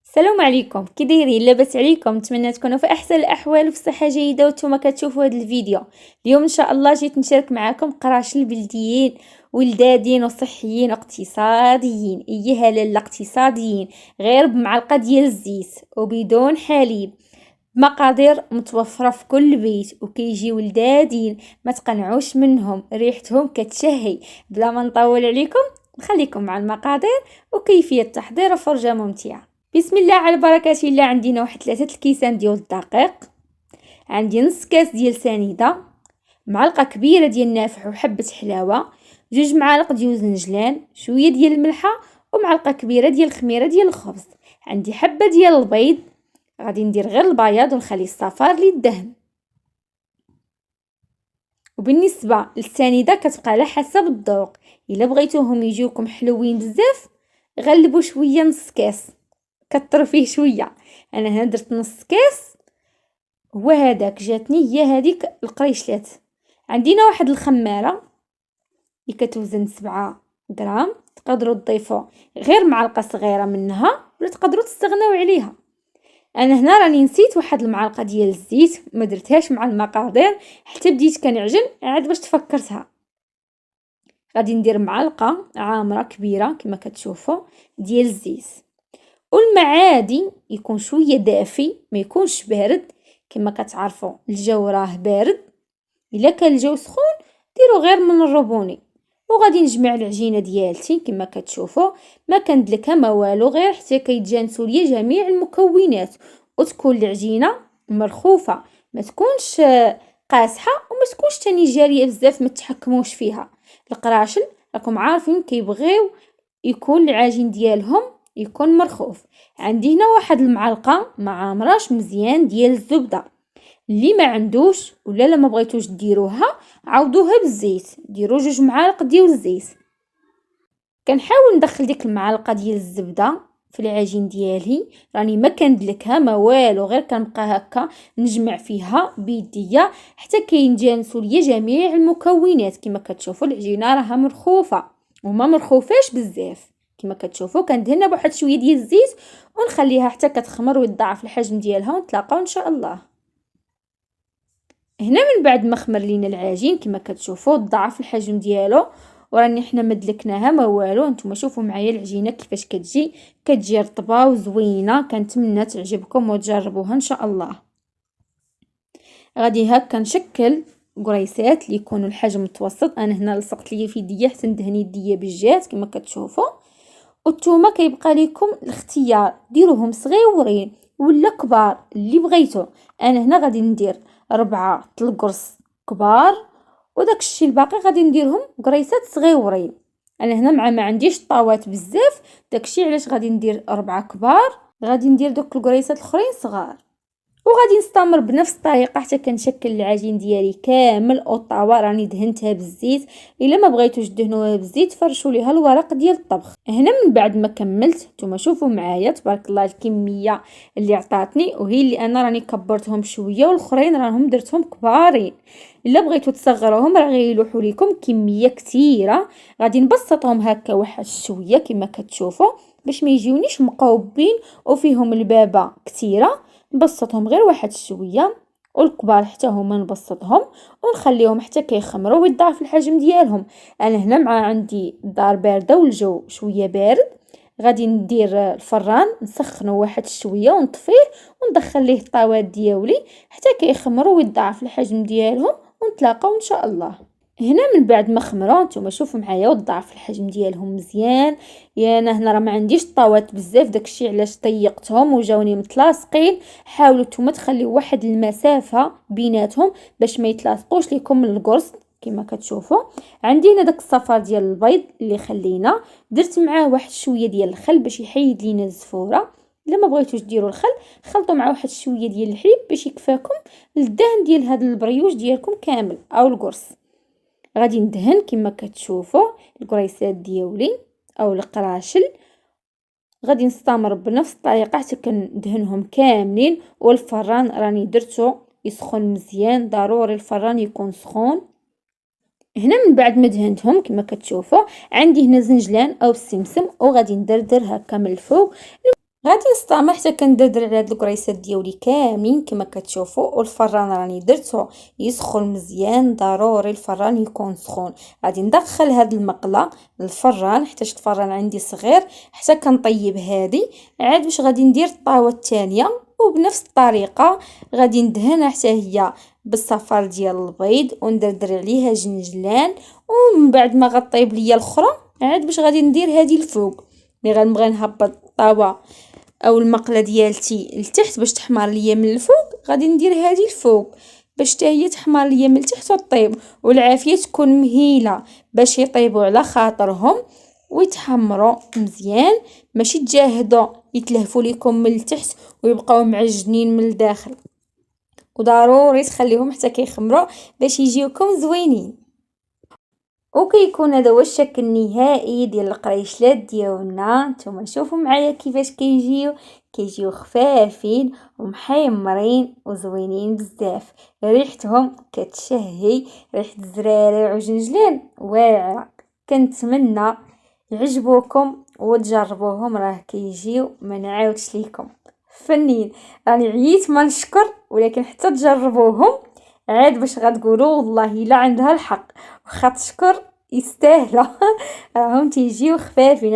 السلام عليكم، كي دايرين؟ لاباس عليكم؟ نتمنى تكونوا في احسن الاحوال وفي صحه جيده وانتم كتشوفوا هذا الفيديو. اليوم ان شاء الله جيت نشارك معكم قراشل بلديين ولدادين وصحيين واقتصاديين. لا اقتصاديين، غير بمعلقه ديال الزيت وبدون حليب، مقادير متوفره في كل بيت وكيجيو ولدادين. ما تقنعوش منهم، ريحتهم كتشهي. بلا ما نطول عليكم، نخليكم مع المقادير وكيفيه التحضير وفرجه ممتعه. بسم الله على بركة الله. عندنا واحد 3 الكيسان ديال الدقيق، عندي نص كاس ديال سنيده، معلقه كبيره ديال نافع وحبه حلاوه، 2 معالق ديال زنجلان، شويه ديال الملحه، ومعلقه كبيره ديال الخميره ديال الخبز. عندي حبه ديال البيض، غادي ندير غير البياض ونخلي الصفار للدهن. وبالنسبه للسنيده كتبقى على حسب الذوق، الا بغيتوهم يجيوكم حلوين بزاف غلبوا شويه، نص كاس كتر فيه شويه. انا هنا درت نص كاس، هو هذاك جاتني هي هذيك القريشلات. عندنا واحد الخماره اللي كتوزن 7 غرام، تقدروا تضيفوا غير معلقه صغيره منها ولا تقدروا تستغناو عليها. انا هنا راني نسيت واحد المعلقه ديال الزيت، ما درتهاش مع المقادير حتى بديت كنعجن عاد باش تفكرتها. غادي ندير معلقه عامره كبيره كما كتشوفوا ديال الزيت، والمعادي يكون شويه دافي ما يكونش بارد. كما كتعرفوا الجو راه بارد، الا كان الجو سخون ديروا غير من الربوني. وغادي نجمع العجينه ديالتي كما كتشوفوا، ما كندلكها ما والو، غير حتى كيتجانسوا ليا جميع المكونات وتكون العجينه مرخوفه، ما تكونش قاصحه وما تكونش تاني جاريه بزاف، ما تحكموش فيها. القراشل راكم عارفين كيبغيو يكون العجين ديالهم يكون مرخوف. عندي هنا واحد المعلقه معامراش مزيان ديال الزبده، اللي ما عندوش ولا ما بغيتوش ديروها عوضوها بالزيت، ديروا 2 معالق ديال الزيت. كنحاول ندخل ديك المعلقه ديال الزبده في العجين ديالي، راني ما كندلكها ما والو، غير كنبقى هكا نجمع فيها بيديا حتى كينجانسوا ليا جميع المكونات. كما كتشوفوا العجينه راها مرخوفه وما مرخوفاش بزاف. كما كتشوفوا كندهنها بواحد شويه ديال الزيت ونخليها حتى كتخمر ويتضاعف الحجم ديالها، ونتلاقاو ان شاء الله. هنا من بعد ما خمر لينا العجين كما كتشوفوا ضاعف الحجم ديالو، وراني حنا مدلكناها ما والو. نتوما شوفوا معايا العجينه كيفاش كتجي رطبه وزوينه. كنتمنى تعجبكم وتجربوها ان شاء الله. غادي هكا نشكل قريسات اللي يكونوا الحجم متوسط. انا هنا لصقت لي في يديا حتى ندهن يديا بالجات كما كتشوفوا. والثومه كيبقى لكم الاختيار، ديروهم صغيورين ولا كبار اللي بغيتو. انا هنا غادي ندير 4 القرص كبار، وداك الشيء الباقي غادي نديرهم قريصات صغيورين. انا هنا مع ما عنديش طاوات بزاف، داكشي علاش غادي ندير 4 كبار، غادي ندير دوك القريصات الاخرين صغار. وغادي نستمر بنفس الطريقه حتى كنشكل العجين ديالي كامل. الطاوه راني دهنتها بالزيت، الا ما بغيتوش دهنوها بالزيت فرشوا ليها الورق ديال الطبخ. هنا من بعد ما كملت نتوما شوفوا معايا تبارك الله الكميه اللي عطاتني، وهي اللي انا راني كبرتهم شويه والاخرين راهم درتهم كبارين. الا بغيتو تصغروهم راه غيلوحوا لكم كميه كثيره. غادي نبسطهم هكا واحد شويه كما كتشوفوا باش ما يجيونيش مقوبين وفيهم البابه كثيره. نبسطهم غير واحد شويه، والكبار حتى هما نبسطهم ونخليهم حتى كيخمروا ويضاعف الحجم ديالهم. انا هنا مع عندي الدار بارده والجو شويه بارد، غادي ندير الفران نسخنه واحد شويه ونطفيه وندخل ليه الطاوات ديالي حتى كيخمروا ويضاعف الحجم ديالهم، ونتلاقاو ان شاء الله. هنا من بعد ما خمروا نتوما شوفوا معايا وضاعف الحجم ديالهم مزيان. انا هنا راه ما عنديش طاوات بزاف، داكشي علاش طيقتهم وجاوني متلاصقين. حاولوا نتوما تخليوا واحد المسافه بيناتهم باش ما يتلاصقوش لكم من القرص. كما كتشوفوا عندي هنا داك الصفار ديال البيض اللي خلينا، درت معاه واحد شويه ديال الخل باش يحيد لينا الزفوره. الا ما بغيتوش ديروا الخل خلطوا مع واحد شويه ديال الحليب باش يكفاكم الدهن ديال هذا البريوش ديالكم كامل او القرص. غادي ندهن كما كتشوفوا القريسات ديالي او القراشل. غادي نستمر بنفس الطريقه حتى كندهنهم كاملين. والفران راني درتو يسخن مزيان، ضروري الفران يكون سخون. هنا من بعد ما دهنتهم كما كتشوفوا عندي هنا زنجلان او السمسم، وغادي ندردر هكا من الفوق غادي نستعمل حتى كندردر على هاد الكريسات ديالي كاملين كما كتشوفوا. والفران راني درتو يسخن مزيان، ضروري الفران يكون سخون. غادي ندخل هاد المقله للفران حتى الفران عندي صغير حتى كنطيب هادي. عاد واش غادي ندير الطاوه الثانيه وبنفس الطريقه غادي ندهنها حتى هي بالصفار ديال البيض وندردر عليها جنجلان. ومن بعد ما غطيب ليا الاخرى عاد باش غادي ندير هادي الفوق. ملي غنبغي نهبط الطاوه او المقله ديالتي لتحت باش تحمر ليا من الفوق، غادي ندير هذه الفوق باش حتى هي تحمر ليا من التحت وطيب. والعافيه تكون مهيله باش يطيبوا على خاطرهم ويتحمروا مزيان، ماشي تجاهدوا يتلهفوا لكم من التحت ويبقاو معجنين من الداخل. وضروري تخليهم حتى كيخمروا باش يجيوكم زوينين. وكيكون هذا هو الشكل النهائي ديال القريشلات ديالنا. نتوما شوفوا معايا كيفاش كيجيو خفافين ومحمرين وزوينين بزاف. ريحتهم كتشهي، ريحه الزراري وجنجلان واعره. كنتمنى يعجبوكم وتجربوهم، راه كيجيو ما نعاودش ليكم فنين. راني عييت ما نشكر، ولكن حتى تجربوهم عاد باش غتقولوا والله لا عندها الحق. وخا تشكر يستاهلوا راهم تيجيو خفافين.